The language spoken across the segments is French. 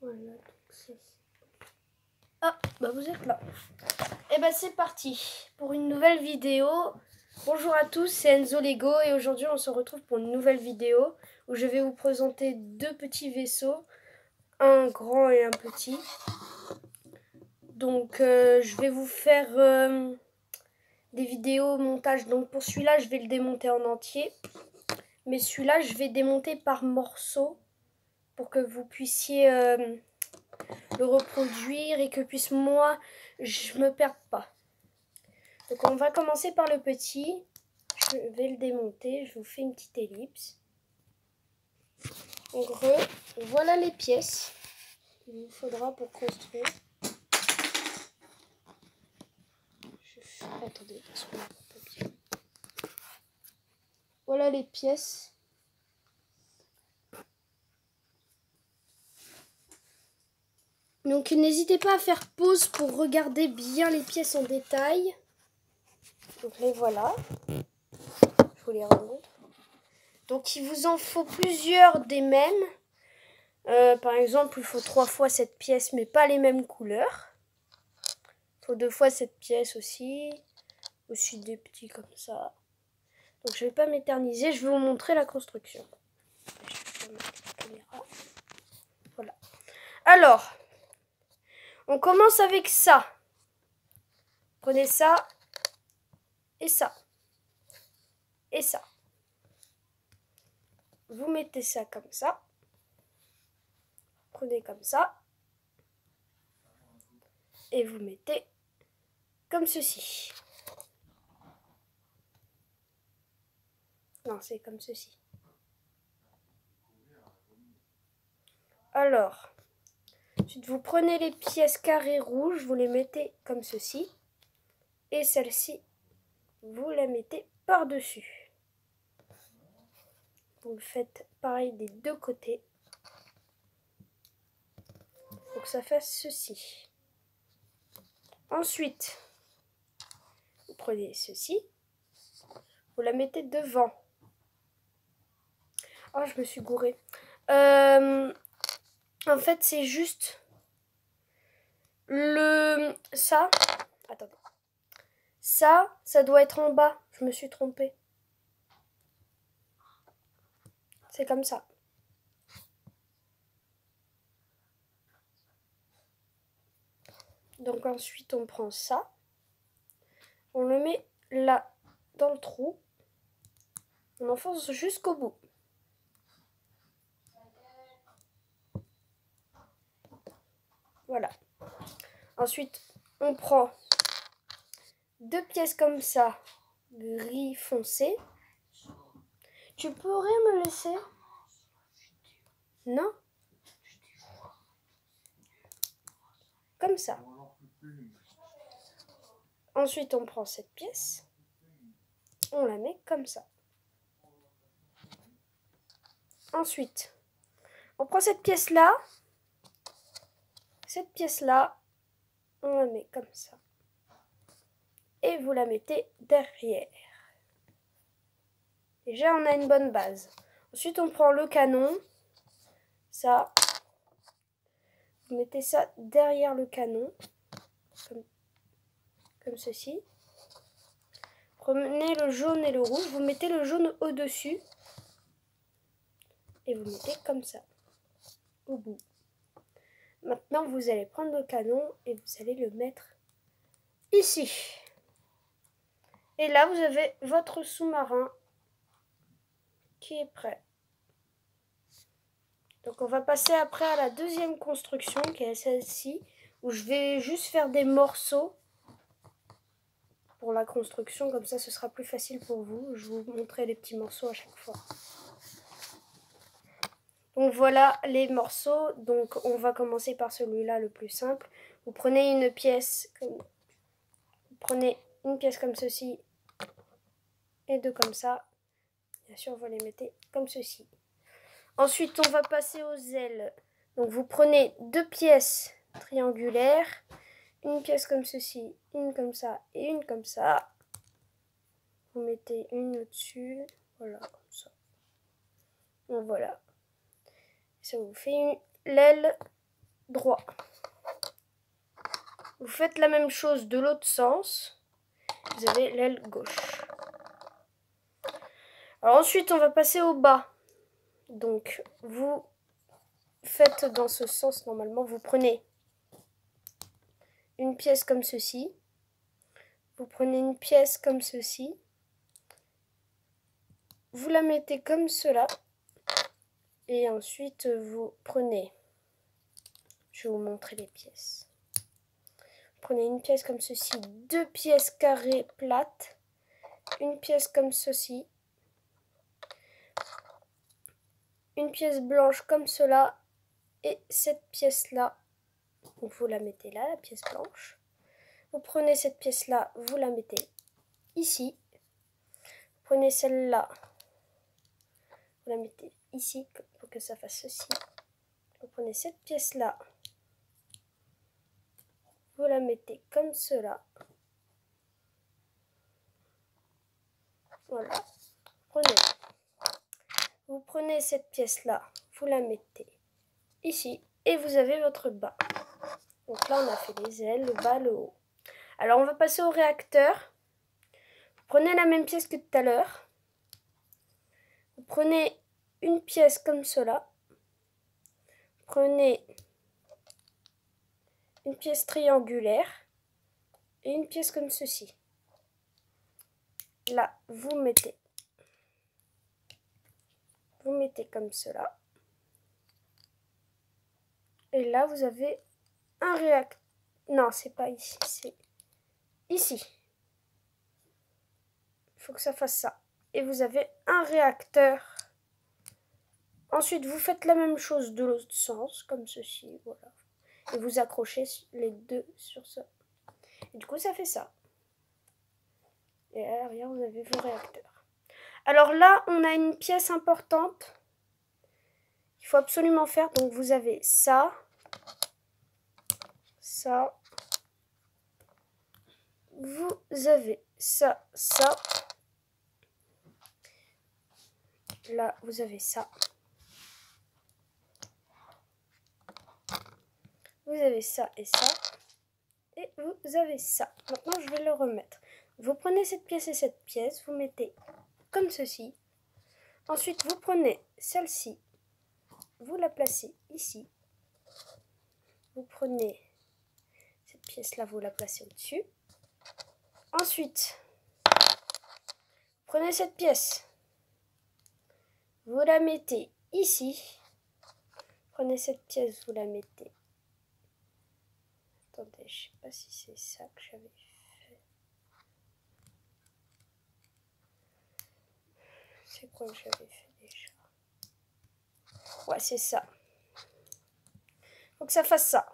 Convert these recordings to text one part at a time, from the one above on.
Voilà, donc ça. Ah, bah vous êtes là. Et bah c'est parti pour une nouvelle vidéo. Bonjour à tous, c'est Enzo Lego et aujourd'hui on se retrouve pour une nouvelle vidéo où je vais vous présenter deux petits vaisseaux, un grand et un petit. Donc je vais vous faire des vidéos montage. Donc pour celui-là je vais le démonter en entier, mais celui-là je vais démonter par morceaux pour que vous puissiez le reproduire et que puisse moi je me perde pas. Donc on va commencer par le petit. Je vais le démonter, je vous fais une petite ellipse. En gros, voilà les pièces qu'il nous faudra pour construire. Attendez, parce qu'on a pas bien. Voilà les pièces. Donc n'hésitez pas à faire pause pour regarder bien les pièces en détail. Donc les voilà. Je vous les remontre. Donc il vous en faut plusieurs des mêmes. Par exemple, il faut 3 fois cette pièce, mais pas les mêmes couleurs. Il faut 2 fois cette pièce aussi. Aussi des petits comme ça. Donc je ne vais pas m'éterniser, je vais vous montrer la construction. Je vais mettre la caméra. Voilà. Alors, on commence avec ça. Prenez ça et ça. Et ça. Vous mettez ça comme ça. Prenez comme ça. Et vous mettez comme ceci. Non, c'est comme ceci. Alors, ensuite vous prenez les pièces carrées rouges, vous les mettez comme ceci. Et celle-ci, vous la mettez par-dessus. Vous le faites pareil des deux côtés. Pour que ça fasse ceci. Ensuite, vous prenez ceci. Vous la mettez devant. Oh, je me suis gourée. En fait, c'est juste ça. Attends. Ça doit être en bas. Je me suis trompée. C'est comme ça. Donc ensuite, on prend ça. On le met là, dans le trou. On enfonce jusqu'au bout. Voilà. Ensuite, on prend deux pièces comme ça, gris foncé. Tu pourrais me laisser? Non? Comme ça. Ensuite, on prend cette pièce. On la met comme ça. Ensuite, on prend cette pièce-là. Cette pièce-là, on la met comme ça. Et vous la mettez derrière. Déjà, on a une bonne base. Ensuite, on prend le canon. Ça. Vous mettez ça derrière le canon. Comme ceci. Prenez le jaune et le rouge. Vous mettez le jaune au-dessus. Et vous mettez comme ça. Au bout. Maintenant, vous allez prendre le canon et vous allez le mettre ici. Et là, vous avez votre sous-marin qui est prêt. Donc, on va passer après à la deuxième construction, qui est celle-ci, où je vais juste faire des morceaux pour la construction. Comme ça, ce sera plus facile pour vous. Je vous montrerai les petits morceaux à chaque fois. Donc, voilà les morceaux. Donc, on va commencer par celui-là, le plus simple. Vous prenez une pièce comme ceci et deux comme ça. Bien sûr, vous les mettez comme ceci. Ensuite, on va passer aux ailes. Donc, vous prenez deux pièces triangulaires. Une pièce comme ceci, une comme ça et une comme ça. Vous mettez une au-dessus. Voilà, comme ça. Donc, voilà. Ça vous fait l'aile droit. Vous faites la même chose de l'autre sens. Vous avez l'aile gauche. Alors ensuite, on va passer au bas. Donc, vous faites dans ce sens normalement. Vous prenez une pièce comme ceci. Vous prenez une pièce comme ceci. Vous la mettez comme cela. Et ensuite, vous prenez... Je vais vous montrer les pièces. Prenez une pièce comme ceci, 2 pièces carrées plates, une pièce comme ceci, une pièce blanche comme cela, et cette pièce-là, vous la mettez là, la pièce blanche. Vous prenez cette pièce-là, vous la mettez ici. Vous prenez celle-là, vous la mettez ici pour que ça fasse ceci. Vous prenez cette pièce-là, vous la mettez comme cela. Voilà. Vous prenez cette pièce-là, vous la mettez ici et vous avez votre bas. Donc là, on a fait les ailes, le bas, le haut. Alors, on va passer au réacteur. Vous prenez la même pièce que tout à l'heure. Vous prenez une pièce comme cela. Vous prenez une pièce triangulaire et une pièce comme ceci. Là, vous mettez comme cela. Et là, vous avez un réacteur. Non, c'est pas ici, c'est ici. Il faut que ça fasse ça. Et vous avez un réacteur. Ensuite, vous faites la même chose de l'autre sens, comme ceci, voilà. Et vous accrochez les deux sur ça. Et du coup, ça fait ça. Et à l'arrière, vous avez vos réacteurs. Alors là, on a une pièce importante qu'il faut absolument faire. Donc, vous avez ça, ça. Vous avez ça, ça. Là, vous avez ça. Vous avez ça et ça. Et vous avez ça. Maintenant, je vais le remettre. Vous prenez cette pièce et cette pièce. Vous mettez comme ceci. Ensuite, vous prenez celle-ci. Vous la placez ici. Vous prenez cette pièce-là, vous la placez au-dessus. Ensuite, prenez cette pièce. Vous la mettez ici. Prenez cette pièce, vous la mettez. Attendez, je sais pas si c'est ça que j'avais fait. C'est quoi que j'avais fait déjà? Ouais, c'est ça. Faut que ça fasse ça.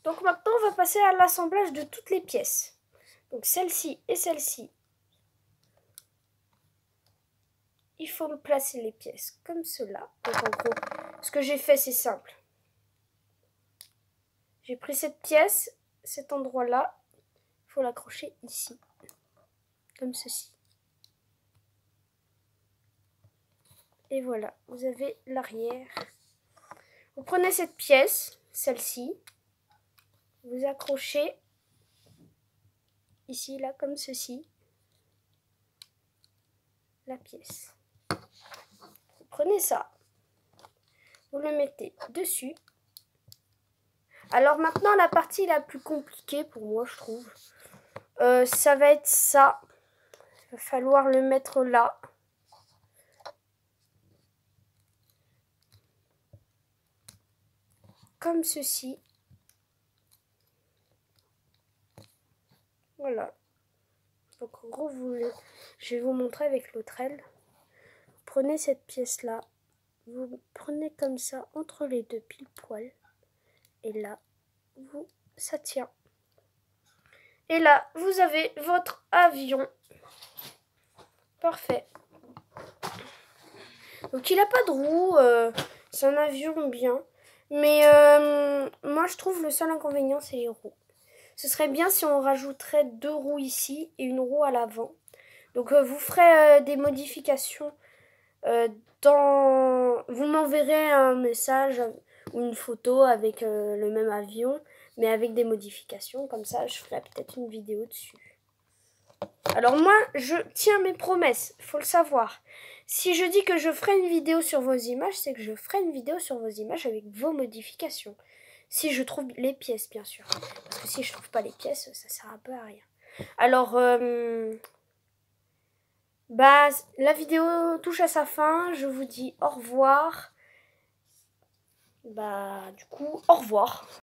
Donc maintenant, on va passer à l'assemblage de toutes les pièces. Donc celle-ci et celle-ci. Il faut placer les pièces comme cela. Donc en gros, ce que j'ai fait, c'est simple. J'ai pris cette pièce, cet endroit-là. Il faut l'accrocher ici. Comme ceci. Et voilà, vous avez l'arrière. Vous prenez cette pièce, celle-ci. Vous accrochez ici, là, comme ceci. La pièce. Vous prenez ça. Vous le mettez dessus. Alors maintenant, la partie la plus compliquée pour moi, je trouve, ça va être ça. Il va falloir le mettre là. Comme ceci. Voilà. Donc en gros, je vais vous montrer avec l'autre aile. Vous prenez cette pièce-là. Vous prenez comme ça entre les deux pile poil. Et là, ça tient. Et là, vous avez votre avion. Parfait. Donc il n'a pas de roue. C'est un avion bien. Mais moi, je trouve le seul inconvénient, c'est les roues. Ce serait bien si on rajouterait 2 roues ici et une roue à l'avant. Donc vous ferez des modifications dans vous m'enverrez un message ou une photo avec le même avion, mais avec des modifications. Comme ça, je ferai peut-être une vidéo dessus. Alors moi, je tiens mes promesses, il faut le savoir. Si je dis que je ferai une vidéo sur vos images, c'est que je ferai une vidéo sur vos images avec vos modifications. Si je trouve les pièces, bien sûr. Parce que si je trouve pas les pièces, ça sert un peu à rien. Alors, la vidéo touche à sa fin. Je vous dis au revoir. Du coup, au revoir.